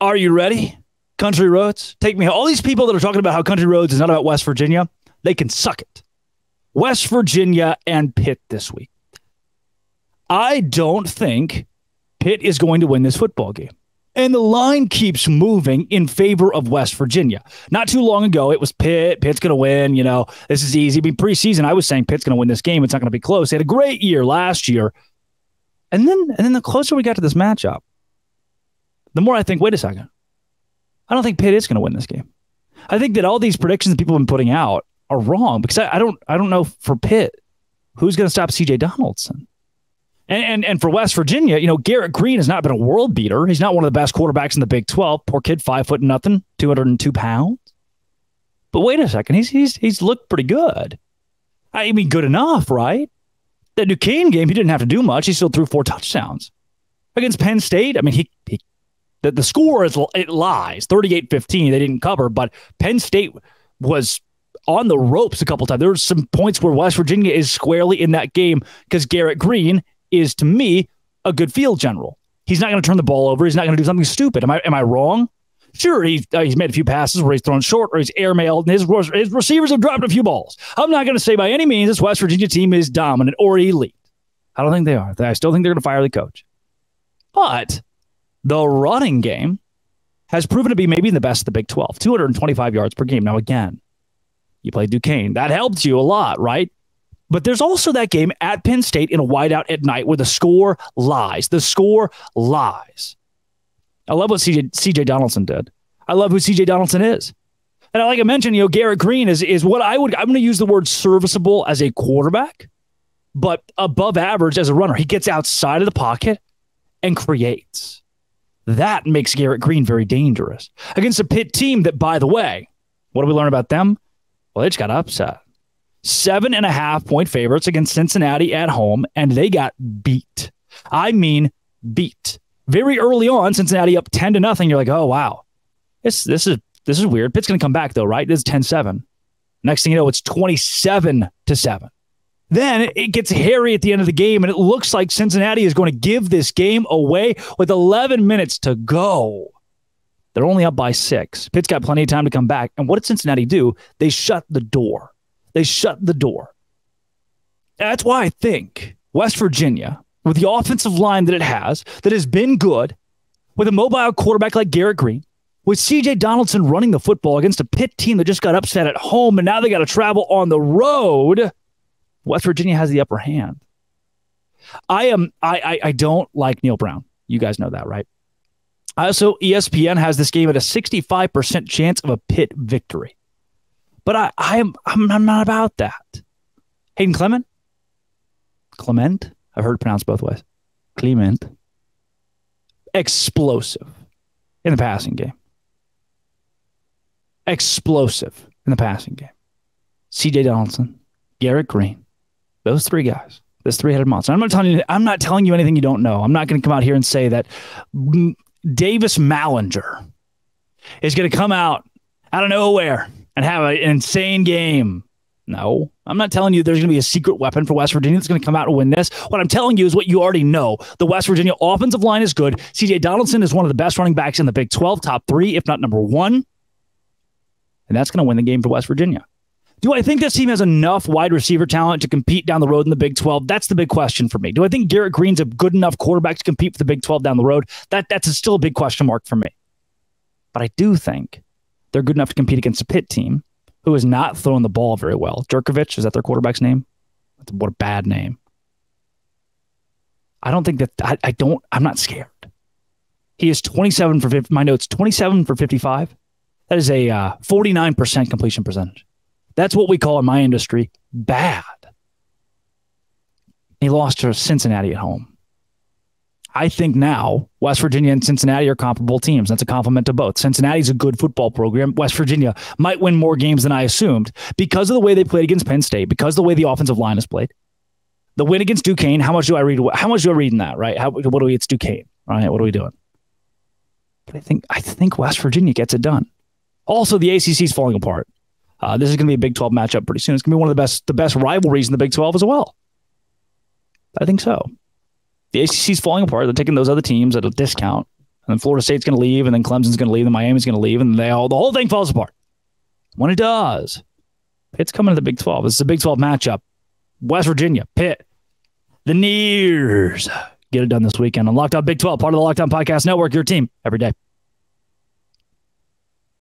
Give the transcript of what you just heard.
Are you ready? Country Roads, take me home. All these people that are talking about how Country Roads is not about West Virginia, they can suck it. West Virginia and Pitt this week. I don't think Pitt is going to win this football game. And the line keeps moving in favor of West Virginia. Not too long ago, it was Pitt. Pitt's going to win. You know, this is easy. I mean, preseason, I was saying Pitt's going to win this game. It's not going to be close. They had a great year last year. And then the closer we got to this matchup, the more I think, wait a second. I don't think Pitt is going to win this game. I think that all these predictions that people have been putting out are wrong because I don't know for Pitt who's going to stop C.J. Donaldson. And for West Virginia, you know, Garrett Green has not been a world beater. He's not one of the best quarterbacks in the Big 12. Poor kid, 5'0", 202 pounds. But wait a second, he's looked pretty good. I mean, good enough, right? That Duquesne game, he didn't have to do much. He still threw 4 touchdowns. Against Penn State, I mean, the score it lies, 38-15. They didn't cover, but Penn State was on the ropes a couple times. There were some points where West Virginia is squarely in that game because Garrett Green is, to me, a good field general. He's not going to turn the ball over. He's not going to do something stupid. Am I wrong? Sure, he's made a few passes where he's thrown short or he's airmailed, and his receivers have dropped a few balls. I'm not going to say by any means this West Virginia team is dominant or elite. I don't think they are. I still think they're going to fire the coach. But the running game has proven to be maybe the best of the Big 12, 225 yards per game. Now, again, you played Duquesne. That helped you a lot, right? But there's also that game at Penn State in a whiteout at night where the score lies. The score lies. I love what C.J. Donaldson did. I love who C.J. Donaldson is. And like I mentioned, you know, Garrett Green is what I'm going to use the word serviceable as a quarterback, but above average as a runner. He gets outside of the pocket and creates. That makes Garrett Green very dangerous. Against a Pitt team that, by the way, what do we learn about them? Well, they just got upset. 7.5-point favorites against Cincinnati at home, and they got beat. I mean, beat. Very early on, Cincinnati up 10-0. You're like, oh, wow. This is weird. Pitt's going to come back, though, right? This is 10-7. Next thing you know, it's 27-7. Then it gets hairy at the end of the game, and it looks like Cincinnati is going to give this game away with 11 minutes to go. They're only up by 6. Pitt's got plenty of time to come back. And what did Cincinnati do? They shut the door. They shut the door. That's why I think West Virginia, with the offensive line that it has, that has been good, with a mobile quarterback like Garrett Green, with C.J. Donaldson running the football against a Pitt team that just got upset at home, and now they got to travel on the road, West Virginia has the upper hand. I don't like Neil Brown. You guys know that, right? Also, ESPN has this game at a 65% chance of a Pitt victory. But I'm not about that. Hayden Clement? I've heard it pronounced both ways. Clement. Explosive in the passing game. Explosive in the passing game. C.J. Donaldson, Garrett Green, those 3 guys, this 3-headed monster. I'm not telling you anything you don't know. I'm not going to come out here and say that Davis Mallinger is going to come out of nowhere and have an insane game. No, I'm not telling you there's going to be a secret weapon for West Virginia that's going to come out and win this. What I'm telling you is what you already know. The West Virginia offensive line is good. C.J. Donaldson is one of the best running backs in the Big 12, top 3, if not number 1. And that's going to win the game for West Virginia. Do I think this team has enough wide receiver talent to compete down the road in the Big 12? That's the big question for me. Do I think Garrett Green's a good enough quarterback to compete for the Big 12 down the road? That's still a big question mark for me. But I do think they're good enough to compete against a Pitt team who has not thrown the ball very well. Jerkovich, is that their quarterback's name? What a bad name. I don't think that, I'm not scared. He is 27 for 50, my notes, 27 for 55. That is a 49% completion percentage. That's what we call in my industry bad. He lost to Cincinnati at home. I think now West Virginia and Cincinnati are comparable teams. That's a compliment to both. Cincinnati's a good football program. West Virginia might win more games than I assumed because of the way they played against Penn State, because of the way the offensive line is played. The win against Duquesne, how much do I read in that, right? What do we, it's Duquesne, right? What are we doing? But I think West Virginia gets it done. Also, the ACC is falling apart. This is going to be a Big 12 matchup pretty soon. It's going to be one of the best rivalries in the Big 12 as well. I think so. The ACC is falling apart. They're taking those other teams at a discount. And then Florida State's going to leave, and then Clemson's going to leave, and Miami's going to leave, and the whole thing falls apart. When it does, Pitt's coming to the Big 12. This is a Big 12 matchup. West Virginia, Pitt, the Neers. Get it done this weekend on Locked On Big 12, part of the Locked On Podcast Network, your team every day.